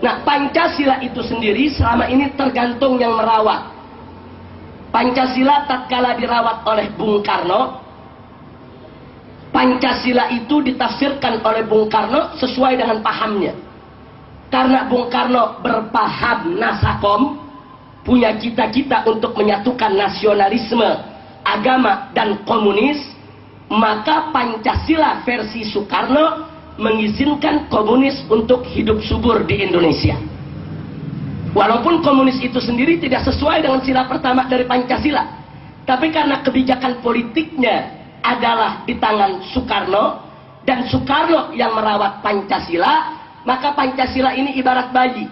Nah, Pancasila itu sendiri selama ini tergantung yang merawat. Pancasila tatkala dirawat oleh Bung Karno, Pancasila itu ditafsirkan oleh Bung Karno sesuai dengan pahamnya. Karena Bung Karno berpaham nasakom, punya cita-cita untuk menyatukan nasionalisme, agama, dan komunis, maka Pancasila versi Soekarno mengizinkan komunis untuk hidup subur di Indonesia. Walaupun komunis itu sendiri tidak sesuai dengan sila pertama dari Pancasila, tapi karena kebijakan politiknya adalah di tangan Soekarno, dan Soekarno yang merawat Pancasila, maka Pancasila ini ibarat bayi.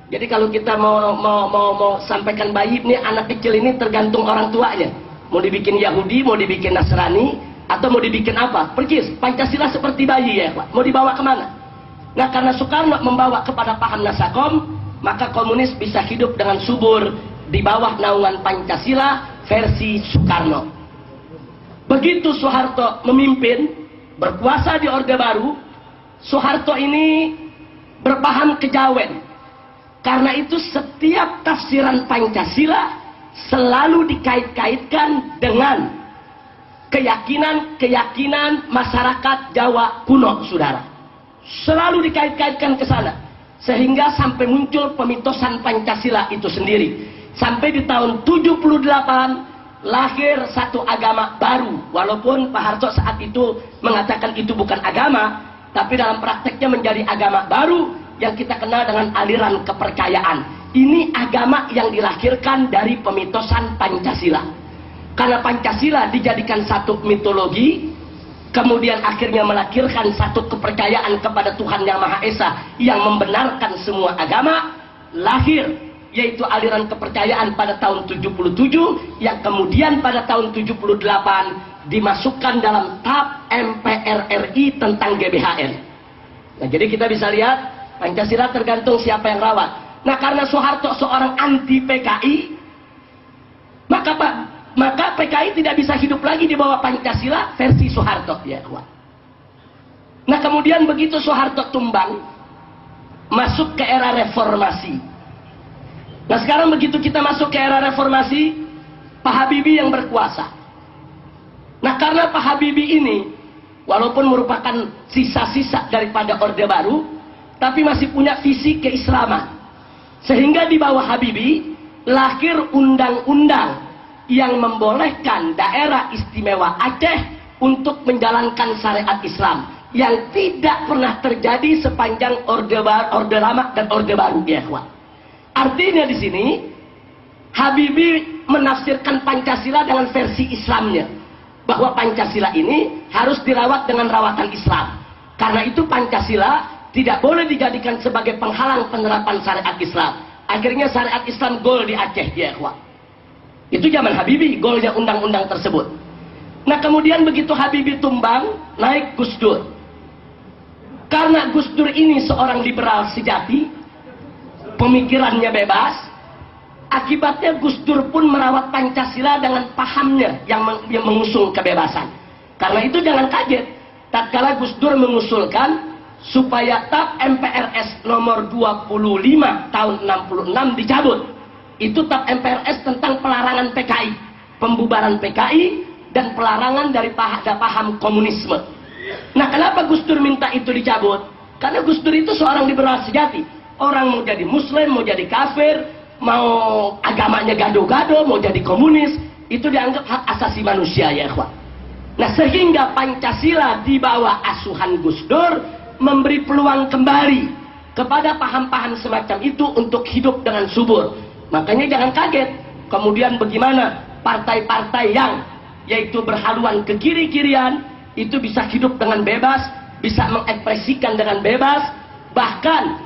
Jadi kalau kita mau sampaikan bayi, ini anak kecil ini tergantung orang tuanya. Mau dibikin Yahudi, mau dibikin Nasrani, atau mau dibikin apa? Percis, Pancasila seperti bayi ya Pak. Mau dibawa kemana? Nah, karena Soekarno membawa kepada paham nasakom, maka komunis bisa hidup dengan subur di bawah naungan Pancasila versi Soekarno. Begitu Soeharto memimpin, berkuasa di Orde Baru, Soeharto ini berpaham kejawen. Karena itu setiap tafsiran Pancasila selalu dikait-kaitkan dengan keyakinan masyarakat Jawa kuno, saudara. Selalu dikait-kaitkan ke sana. Sehingga sampai muncul pemitosan Pancasila itu sendiri. Sampai di tahun 78 lahir satu agama baru. Walaupun Pak Harto saat itu mengatakan itu bukan agama, tapi dalam prakteknya menjadi agama baru yang kita kenal dengan aliran kepercayaan. Ini agama yang dilahirkan dari pemitosan Pancasila. Karena Pancasila dijadikan satu mitologi, kemudian akhirnya melahirkan satu kepercayaan kepada Tuhan Yang Maha Esa yang membenarkan semua agama, lahir yaitu aliran kepercayaan pada tahun 77 yang kemudian pada tahun 78 dimasukkan dalam TAP MPR RI tentang GBHN. Nah, jadi kita bisa lihat Pancasila tergantung siapa yang rawat. Nah, karena Soeharto seorang anti PKI, maka PKI tidak bisa hidup lagi di bawah Pancasila versi Soeharto ya, kawan. Nah, kemudian begitu Soeharto tumbang, masuk ke era reformasi. Nah, sekarang begitu kita masuk ke era reformasi, Pak Habibie yang berkuasa. Nah, karena Pak Habibie ini walaupun merupakan sisa-sisa daripada Orde Baru, tapi masih punya visi keislaman. Sehingga di bawah Habibie lahir undang-undang yang membolehkan daerah istimewa Aceh untuk menjalankan syariat Islam yang tidak pernah terjadi sepanjang Orde Lama dan Orde Baru ya, kawan. Artinya di sini Habibie menafsirkan Pancasila dengan versi Islamnya, bahwa Pancasila ini harus dirawat dengan rawatan Islam. Karena itu Pancasila tidak boleh dijadikan sebagai penghalang penerapan syariat Islam. Akhirnya syariat Islam gol di Aceh ya, kawan. Itu zaman Habibie golnya undang-undang tersebut. Nah, kemudian begitu Habibie tumbang, naik Gus Dur. Karena Gus Dur ini seorang liberal sejati, pemikirannya bebas, akibatnya Gus Dur pun merawat Pancasila dengan pahamnya yang mengusung kebebasan. Karena itu jangan kaget tatkala Gus Dur mengusulkan supaya TAP MPRS nomor 25 tahun 66 dicabut. Itu TAP MPRS tentang pelarangan PKI, pembubaran PKI, dan pelarangan dari paham komunisme. Nah, kenapa Gus Dur minta itu dicabut? Karena Gus Dur itu seorang liberal sejati. Orang mau jadi Muslim, mau jadi kafir, mau agamanya gado-gado, mau jadi komunis, itu dianggap hak asasi manusia ya, kawan. Nah, sehingga Pancasila di bawah asuhan Gus Dur memberi peluang kembali kepada paham-paham semacam itu untuk hidup dengan subur. Makanya jangan kaget kemudian bagaimana partai-partai yang yaitu berhaluan ke kiri-kirian itu bisa hidup dengan bebas, bisa mengekspresikan dengan bebas, bahkan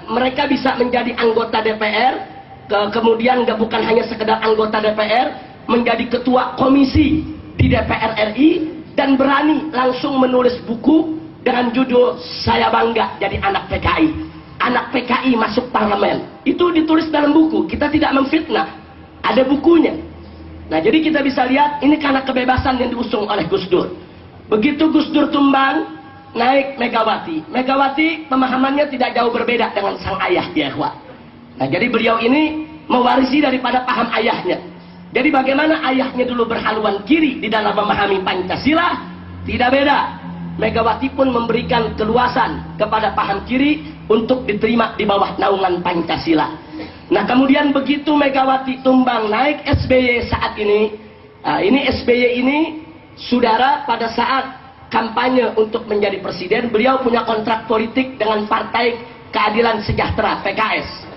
mereka bisa menjadi anggota DPR, kemudian bukan hanya sekedar anggota DPR, menjadi ketua komisi di DPR RI dan berani langsung menulis buku dengan judul "Saya Bangga Jadi Anak PKI". Anak PKI masuk parlemen. Itu ditulis dalam buku. Kita tidak memfitnah. Ada bukunya. Nah, jadi kita bisa lihat ini karena kebebasan yang diusung oleh Gus Dur. Begitu Gus Dur tumbang, naik Megawati. Megawati pemahamannya tidak jauh berbeda dengan sang ayah ya ikhwah. Nah, jadi beliau ini mewarisi daripada paham ayahnya. Jadi bagaimana ayahnya dulu berhaluan kiri di dalam memahami Pancasila, tidak beda. Megawati pun memberikan keluasan kepada paham kiri untuk diterima di bawah naungan Pancasila. Nah, kemudian begitu Megawati tumbang naik SBY saat ini, ini SBY ini, saudara, pada saat kampanye untuk menjadi presiden, beliau punya kontrak politik dengan Partai Keadilan Sejahtera, PKS.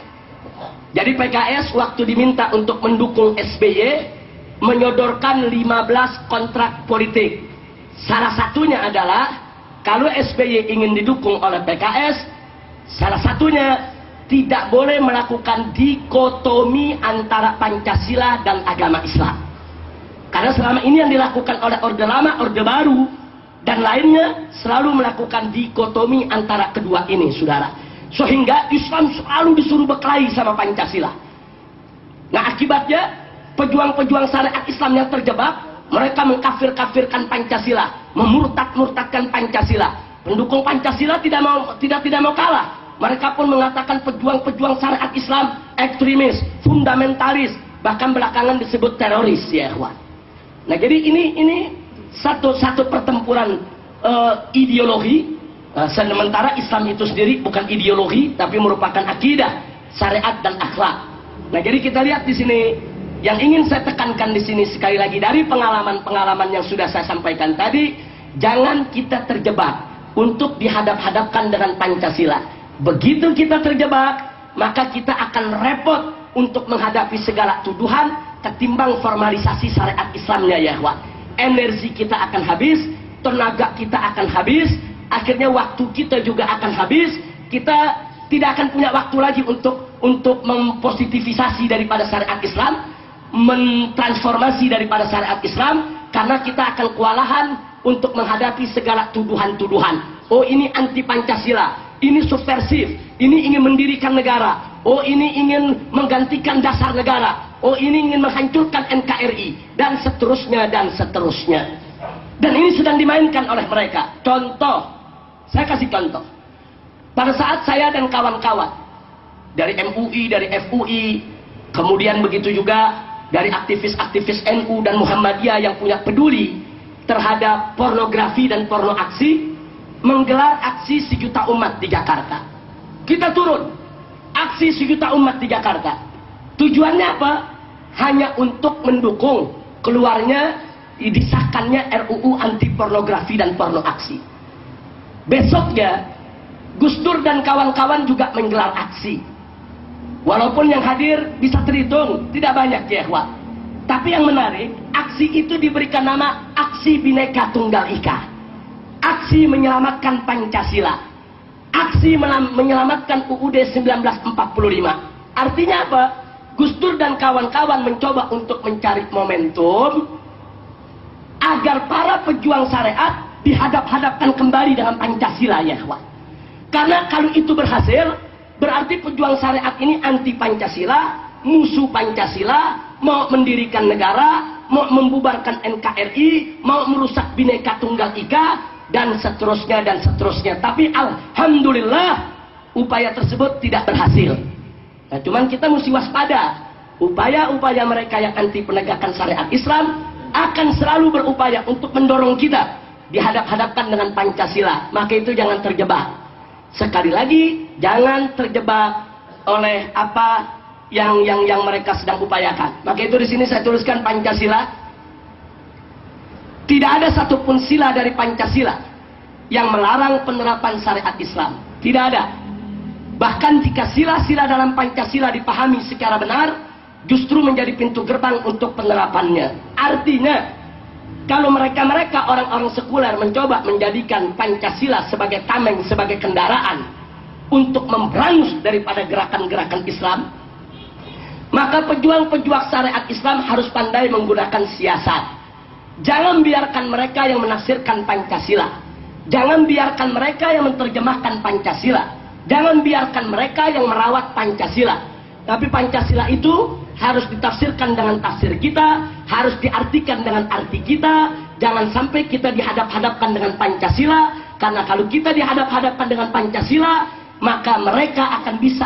Jadi PKS waktu diminta untuk mendukung SBY, menyodorkan 15 kontrak politik. Salah satunya adalah, kalau SBY ingin didukung oleh PKS, salah satunya tidak boleh melakukan dikotomi antara Pancasila dan agama Islam. Karena selama ini yang dilakukan oleh Orde Lama, Orde Baru, dan lainnya selalu melakukan dikotomi antara kedua ini, saudara. Sehingga Islam selalu disuruh berkelahi sama Pancasila. Nah, akibatnya pejuang-pejuang syariat Islam yang terjebak, mereka mengkafir-kafirkan Pancasila, memurtad-murtadkan Pancasila. Pendukung Pancasila tidak mau kalah. Mereka pun mengatakan pejuang-pejuang syariat Islam ekstremis, fundamentalis, bahkan belakangan disebut teroris ya ikhwan. Nah, jadi ini satu pertempuran ideologi. Sementara Islam itu sendiri bukan ideologi, tapi merupakan akidah, syariat dan akhlak. Nah, jadi kita lihat di sini, yang ingin saya tekankan di sini sekali lagi dari pengalaman-pengalaman yang sudah saya sampaikan tadi, jangan kita terjebak untuk dihadap-hadapkan dengan Pancasila. Begitu kita terjebak, maka kita akan repot untuk menghadapi segala tuduhan ketimbang formalisasi syariat Islamnya ya ikhwan. Energi kita akan habis, tenaga kita akan habis, akhirnya waktu kita juga akan habis. Kita tidak akan punya waktu lagi untuk mempositivisasi daripada syariat Islam, mentransformasi daripada syariat Islam, karena kita akan kewalahan untuk menghadapi segala tuduhan-tuduhan. Oh, ini anti Pancasila, ini subversif, ini ingin mendirikan negara, oh ini ingin menggantikan dasar negara, oh ini ingin menghancurkan NKRI, dan seterusnya dan seterusnya. Dan ini sedang dimainkan oleh mereka. Contoh, saya kasih contoh. Pada saat saya dan kawan-kawan dari MUI, dari FUI, kemudian begitu juga dari aktivis-aktivis NU dan Muhammadiyah yang punya peduli terhadap pornografi dan porno aksi, menggelar aksi 1 juta umat di Jakarta. Kita turun, aksi 1 juta umat di Jakarta. Tujuannya apa? Hanya untuk mendukung keluarnya, disahkannya RUU anti pornografi dan porno aksi. Besoknya Gus Dur dan kawan-kawan juga menggelar aksi. Walaupun yang hadir bisa terhitung tidak banyak ya ikhwan. Tapi yang menarik, aksi itu diberikan nama Aksi Bhinneka Tunggal Ika, aksi menyelamatkan Pancasila, aksi menyelamatkan UUD 1945. Artinya apa? Gus Dur dan kawan-kawan mencoba untuk mencari momentum agar para pejuang syariat dihadap-hadapkan kembali dengan Pancasila ya ikhwan. Karena kalau itu berhasil, berarti pejuang syariat ini anti Pancasila, musuh Pancasila, mau mendirikan negara, mau membubarkan NKRI, mau merusak Bhinneka Tunggal Ika, dan seterusnya dan seterusnya. Tapi alhamdulillah upaya tersebut tidak berhasil. Nah, cuman kita mesti waspada. Upaya-upaya mereka yang anti penegakan syariat Islam akan selalu berupaya untuk mendorong kita dihadap-hadapkan dengan Pancasila. Maka itu jangan terjebak. Sekali lagi, jangan terjebak oleh apa yang mereka sedang upayakan. Maka itu di sini saya tuliskan Pancasila. Tidak ada satupun sila dari Pancasila yang melarang penerapan syariat Islam. Tidak ada. Bahkan jika sila-sila dalam Pancasila dipahami secara benar, justru menjadi pintu gerbang untuk penerapannya. Artinya, kalau mereka orang-orang sekuler mencoba menjadikan Pancasila sebagai tameng, sebagai kendaraan untuk memberangus daripada gerakan-gerakan Islam, maka pejuang-pejuang syariat Islam harus pandai menggunakan siasat. Jangan biarkan mereka yang menafsirkan Pancasila. Jangan biarkan mereka yang menerjemahkan Pancasila. Jangan biarkan mereka yang merawat Pancasila. Tapi Pancasila itu harus ditafsirkan dengan tafsir kita, harus diartikan dengan arti kita. Jangan sampai kita dihadap-hadapkan dengan Pancasila, Karena kalau kita dihadap-hadapkan dengan Pancasila, maka mereka akan bisa